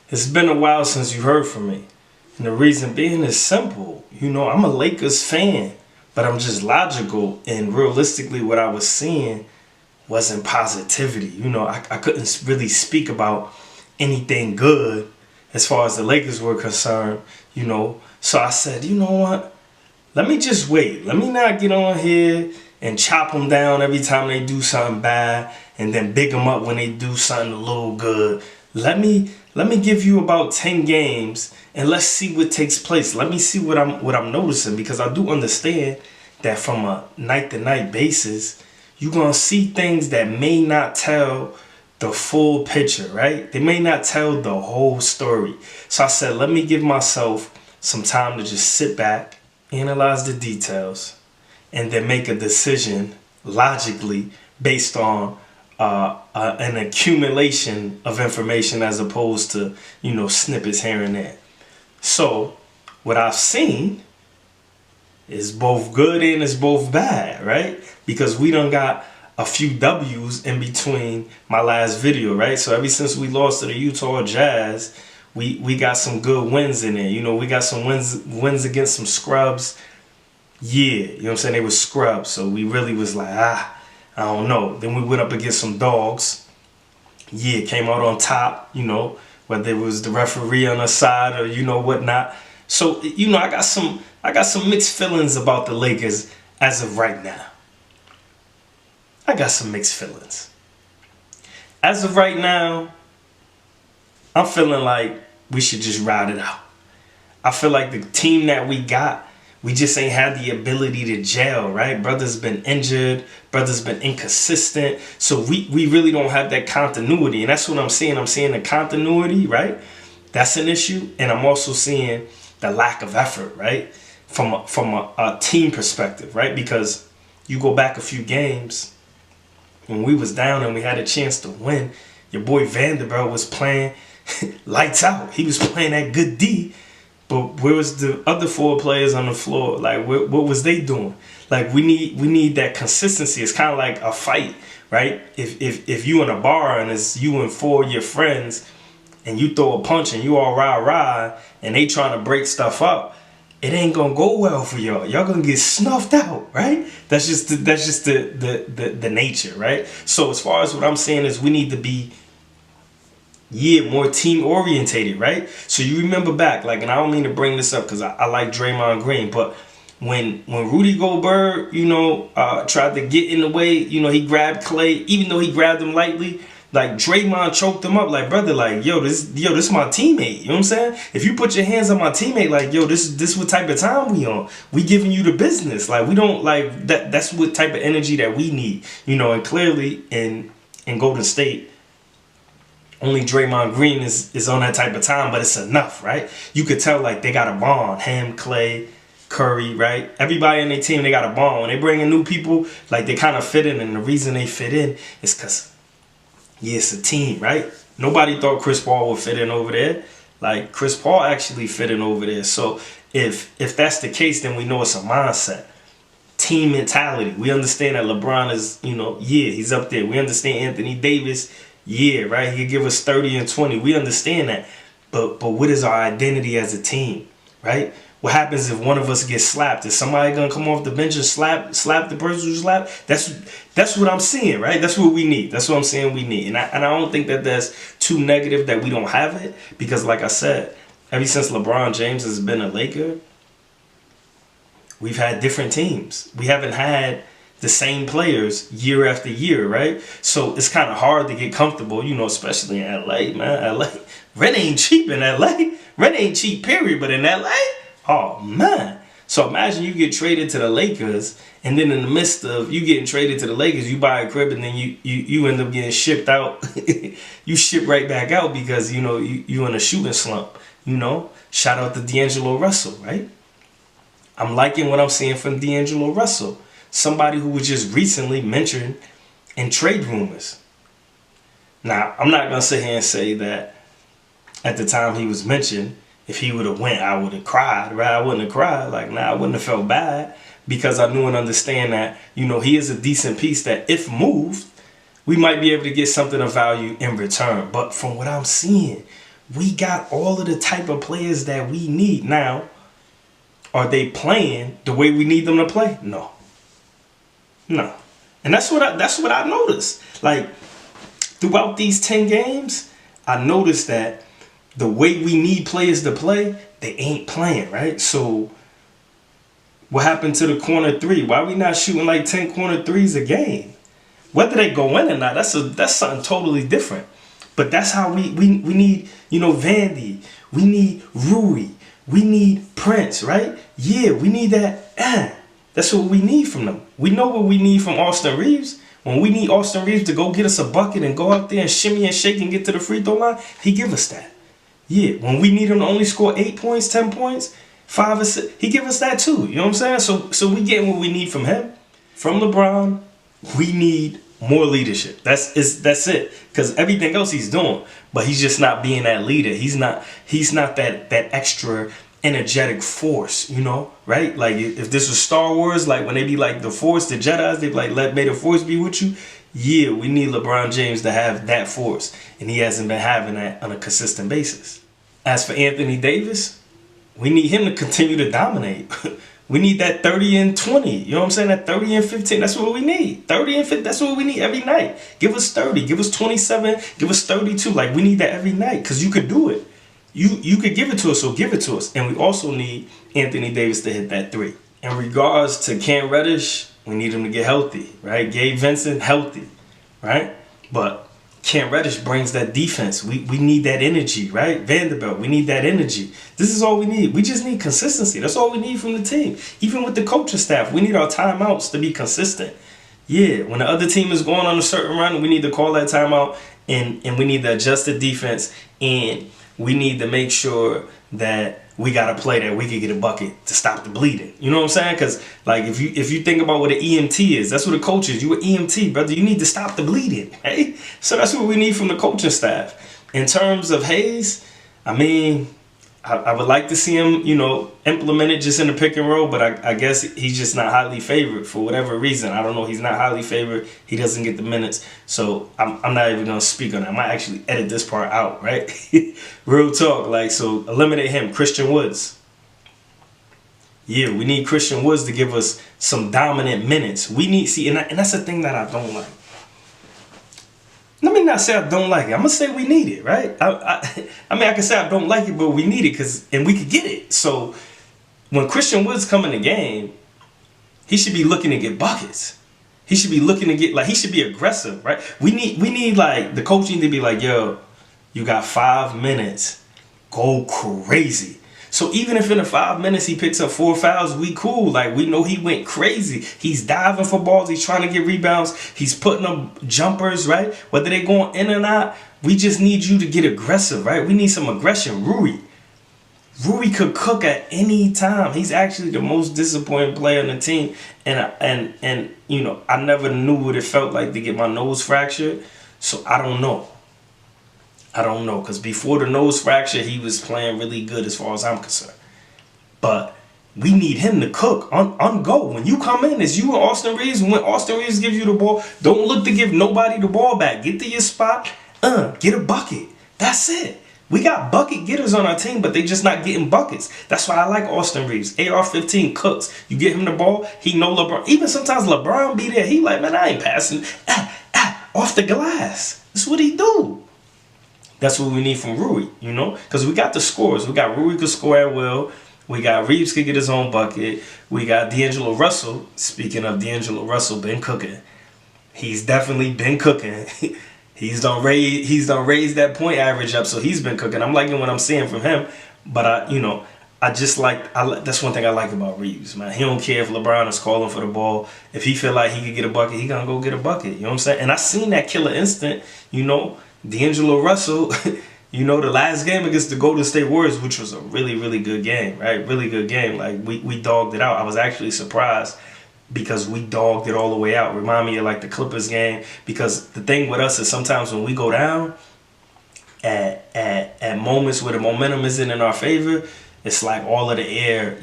It's been a while since you heard from me. And the reason being is simple. I'm a Lakers fan, but I'm just logical. And realistically, what I was seeing wasn't positivity. I couldn't really speak about anything good as far as the Lakers were concerned. So I said, you know what? Let me just wait. Let me not get on here and chop them down every time they do something bad and then big them up when they do something a little good. Let me give you about 10 games and let's see what takes place. Let me see what I'm noticing, because I do understand that from a night to night basis, you're going to see things that may not tell the full picture, right? They may not tell the whole story. So I said, let me give myself some time to just sit back, analyze the details, and then make a decision logically based on an accumulation of information as opposed to, snippets here and there. So what I've seen is both good and it's both bad, right? Because we done got a few W's in between my last video, right? So ever since we lost to the Utah Jazz, we got some good wins in there. We got some wins against some scrubs. Yeah, you know what I'm saying? They were scrubs. So we really was like, I don't know. Then we went up against some dogs. Yeah, came out on top, whether it was the referee on the side or whatnot. So, I got some mixed feelings about the Lakers as of right now. I got some mixed feelings. As of right now, I'm feeling like we should just ride it out. I feel like the team that we got, we just ain't had the ability to gel, right? Brother's been injured. Brother's been inconsistent. So we really don't have that continuity. And that's what I'm seeing. I'm seeing the continuity, right? That's an issue. And I'm also seeing the lack of effort, right? From a team perspective, right? Because you go back a few games when we was down and we had a chance to win, your boy Vanderbilt was playing lights out. He was playing that good D. But where was the other four players on the floor? Like, what was they doing? Like, we need that consistency. It's kind of like a fight, right? If you in a bar and it's you and four of your friends and you throw a punch and you all rah and they trying to break stuff up, it ain't gonna go well for y'all. Y'all gonna get snuffed out, right? That's just the nature, right? So as far as what I'm saying is we need to be more team orientated, right? So you remember back, and I don't mean to bring this up because I like Draymond Green, but when Rudy Gobert, tried to get in the way, he grabbed Clay, even though he grabbed him lightly, like Draymond choked him up, like, brother, like, this is my teammate. You know what I'm saying? If you put your hands on my teammate, like, this what type of time we on? We giving you the business. Like, we don't like that. That's what type of energy that we need, and clearly in Golden State, only Draymond Green is on that type of time, but it's enough, right? You could tell, like, they got a bond. Him, Clay, Curry, right? Everybody in their team, they got a bond. When they bring in new people, like, they kind of fit in, and the reason they fit in is because, it's a team, right? Nobody thought Chris Paul would fit in over there. Like, Chris Paul actually fit in over there. So if that's the case, then we know it's a mindset. Team mentality. We understand that LeBron is, he's up there. We understand Anthony Davis. Yeah, right? He could give us 30 and 20. We understand that. But what is our identity as a team, right? What happens if one of us gets slapped? Is somebody going to come off the bench and slap the person who slapped? That's what I'm seeing, right? That's what we need. That's what I'm saying we need. And I don't think that that's too negative that we don't have it. Because like I said, ever since LeBron James has been a Laker, we've had different teams. We haven't had the same players year after year, right? So it's kind of hard to get comfortable, especially in LA, man. LA, rent ain't cheap in LA. Rent ain't cheap, period. But in LA, oh, man. So imagine you get traded to the Lakers, and then in the midst of you getting traded to the Lakers, you buy a crib, and then you end up getting shipped out. You ship right back out because, you in a shooting slump, Shout out to D'Angelo Russell, right? I'm liking what I'm seeing from D'Angelo Russell. Somebody who was just recently mentioned in trade rumors. Now, I'm not going to sit here and say that at the time he was mentioned, if he would have went, I would have cried, right? I wouldn't have cried. Like, I wouldn't have felt bad because I knew and understand that, he is a decent piece that if moved, we might be able to get something of value in return. But from what I'm seeing, we got all of the type of players that we need. Now, are they playing the way we need them to play? No. No. And that's what I noticed. Like, throughout these 10 games, I noticed that the way we need players to play, they ain't playing, right? So what happened to the corner three? Why we not shooting like 10 corner threes a game? Whether they go in or not, that's something totally different. But that's how we need, Vandy. We need Rui. We need Prince, right? Yeah, we need that. That's what we need from them. We know what we need from Austin Reeves. When we need Austin Reeves to go get us a bucket and go out there and shimmy and shake and get to the free throw line, he give us that. Yeah, when we need him to only score 8 points, 10 points, 5 or 6, he give us that too. You know what I'm saying? So we getting what we need from him. From LeBron, we need more leadership. That's it. Because everything else he's doing, but he's just not being that leader. He's not that extra energetic force, right? Like if this was Star Wars, like when they be like the Force, the Jedis, they be like, may the Force be with you. Yeah, we need LeBron James to have that force, and he hasn't been having that on a consistent basis. As for Anthony Davis, we need him to continue to dominate. We need that 30 and 20. You know what I'm saying? That 30 and 15. That's what we need. 30 and 15. That's what we need every night. Give us 30. Give us 27. Give us 32. Like, we need that every night because you could do it. You could give it to us, so give it to us. And we also need Anthony Davis to hit that 3. In regards to Cam Reddish, we need him to get healthy, right? Gabe Vincent, healthy, right? But Cam Reddish brings that defense. We need that energy, right? Vanderbilt, we need that energy. This is all we need. We just need consistency. That's all we need from the team. Even with the coaching staff, we need our timeouts to be consistent. Yeah, when the other team is going on a certain run, we need to call that timeout, and we need to adjust the defense, and we need to make sure that we got a play that we can get a bucket to stop the bleeding. You know what I'm saying? Because like if you think about what an EMT is, that's what a coach is. You an EMT, brother. You need to stop the bleeding. Hey, so that's what we need from the coaching staff. In terms of Hayes, I mean, I would like to see him, implement it just in the pick and roll, but I guess he's just not highly favored for whatever reason. I don't know. He's not highly favored. He doesn't get the minutes. So I'm not even going to speak on that. I might actually edit this part out, right? Real talk. Like, so eliminate him. Christian Woods. Yeah, we need Christian Woods to give us some dominant minutes. We need, and that's the thing that I don't like. Let me not say I don't like it. I'm going to say we need it, right? I mean, I can say I don't like it, but we need it and we could get it. So when Christian Woods come in the game, he should be looking to get buckets. He should be looking to get, he should be aggressive, right? We need like, the coaching to be like, yo, you got 5 minutes. Go crazy. So even if in the 5 minutes he picks up 4 fouls, we cool. Like, we know he went crazy. He's diving for balls. He's trying to get rebounds. He's putting up jumpers, right? Whether they're going in or not, we just need you to get aggressive, right? We need some aggression. Rui could cook at any time. He's actually the most disappointing player on the team. And I never knew what it felt like to get my nose fractured. So I don't know. Because before the nose fracture, he was playing really good as far as I'm concerned. But we need him to cook on go. When you come in, it's you and Austin Reeves. When Austin Reeves gives you the ball, don't look to give nobody the ball back. Get to your spot, get a bucket. That's it. We got bucket getters on our team, but they just not getting buckets. That's why I like Austin Reeves. AR-15 cooks. You get him the ball, he know LeBron. Even sometimes LeBron be there. He like, man, I ain't passing. Off the glass. That's what he do. That's what we need from Rui, because we got the scores. We got Rui could score at will. We got Reeves could get his own bucket. We got D'Angelo Russell. Speaking of D'Angelo Russell, been cooking. He's definitely been cooking. He's done raise that point average up, so he's been cooking. I'm liking what I'm seeing from him, but that's one thing I like about Reeves, man. He don't care if LeBron is calling for the ball. If he feel like he could get a bucket, he gonna go get a bucket. You know what I'm saying? And I seen that killer instinct, D'Angelo Russell, the last game against the Golden State Warriors, which was a really, really good game, right? Really good game. Like, we dogged it out. I was actually surprised because we dogged it all the way out. Remind me of, like, the Clippers game. Because the thing with us is sometimes when we go down, at moments where the momentum isn't in our favor, it's like all of the air,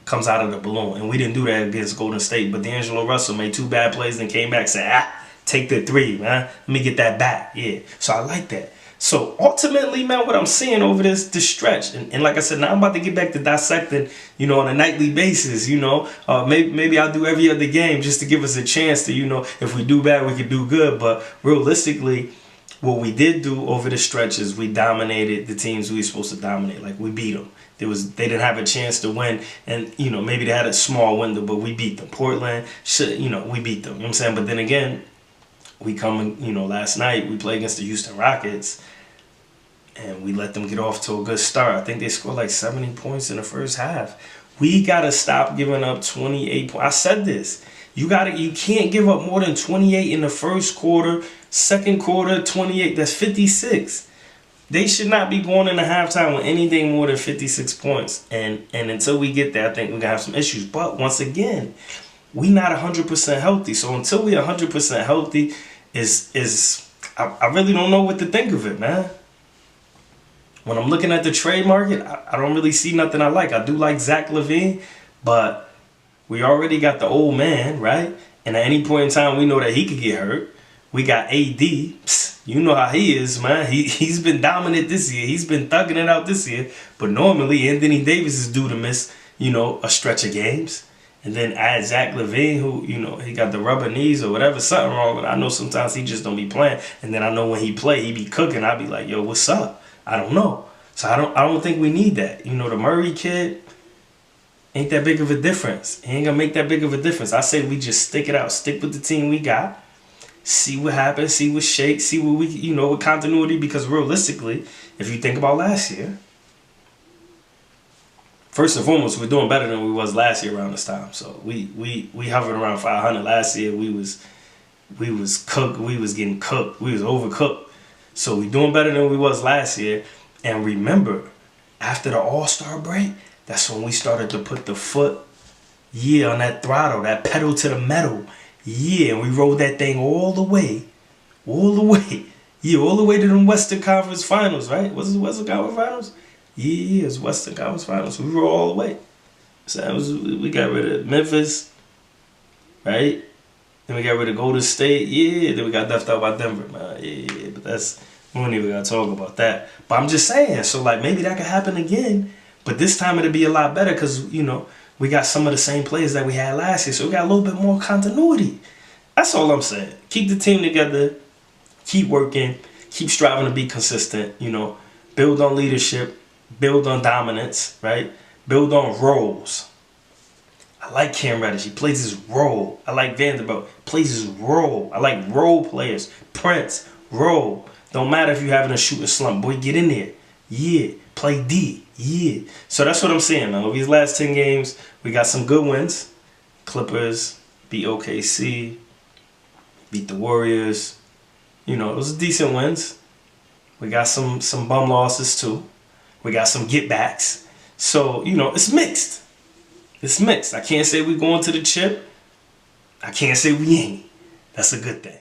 comes out of the balloon. And we didn't do that against Golden State. But D'Angelo Russell made 2 bad plays and came back and said, take the 3, man. Let me get that back. Yeah. So I like that. So ultimately, man, what I'm seeing over this stretch, and like I said, now I'm about to get back to dissecting, on a nightly basis, maybe I'll do every other game just to give us a chance to, if we do bad, we could do good. But realistically, what we did do over the stretch is we dominated the teams we were supposed to dominate. Like, we beat them. They didn't have a chance to win, and maybe they had a small window, but we beat them. Portland, we beat them. You know what I'm saying? But then again, we come, last night we played against the Houston Rockets, and we let them get off to a good start. I think they scored like 70 points in the first half. We gotta stop giving up 28 points. I said this. You can't give up more than 28 in the first quarter. Second quarter, 28. That's 56. They should not be going into halftime with anything more than 56 points. And until we get there, I think we're gonna have some issues. But once again, we not 100% healthy. So until we 100% healthy, I really don't know what to think of it, man. When I'm looking at the trade market, I don't really see nothing I like. I do like Zach LaVine, but we already got the old man, right? And at any point in time, we know that he could get hurt. We got AD. Psst, you know how he is, man. He's been dominant this year. He's been thugging it out this year. But normally, Anthony Davis is due to miss, a stretch of games. And then add Zach LaVine, who, he got the rubber knees or whatever, something wrong. But I know sometimes he just don't be playing. And then I know when he play, he be cooking. I be like, yo, what's up? I don't know. So I don't think we need that. The Murray kid ain't that big of a difference. He ain't gonna make that big of a difference. I say we just stick it out, stick with the team we got, see what happens, see what shakes, see what we, with continuity. Because realistically, if you think about last year, first and foremost, we're doing better than we was last year around this time. So we hovered around 500 last year. We was cooked. We was getting cooked. We was overcooked. So we doing better than we was last year. And remember, after the All-Star break, that's when we started to put the foot, on that throttle, that pedal to the metal. And we rode that thing all the way. All the way to the Western Conference Finals, right? Was it Western Conference Finals? Yeah, it was Western Conference Finals. We rode all the way. So we got rid of Memphis, right? Then we got rid of Golden State. Then we got left out by Denver, man. But we don't even got to talk about that. But I'm just saying, so like maybe that could happen again. But this time it'll be a lot better because, we got some of the same players that we had last year. So we got a little bit more continuity. That's all I'm saying. Keep the team together. Keep working. Keep striving to be consistent. Build on leadership. Build on dominance, right? Build on roles. I like Cam Reddish. He plays his role. I like Vanderbilt. Plays his role. I like role players. Prince, role. Don't matter if you're having a shooting slump. Boy, get in there. Play D. So that's what I'm saying, man. Over these last 10 games, we got some good wins. Clippers beat OKC. Beat the Warriors. Those are decent wins. We got some bum losses, too. We got some get-backs. So, it's mixed. It's mixed. I can't say we going to the chip. I can't say we ain't. That's a good thing.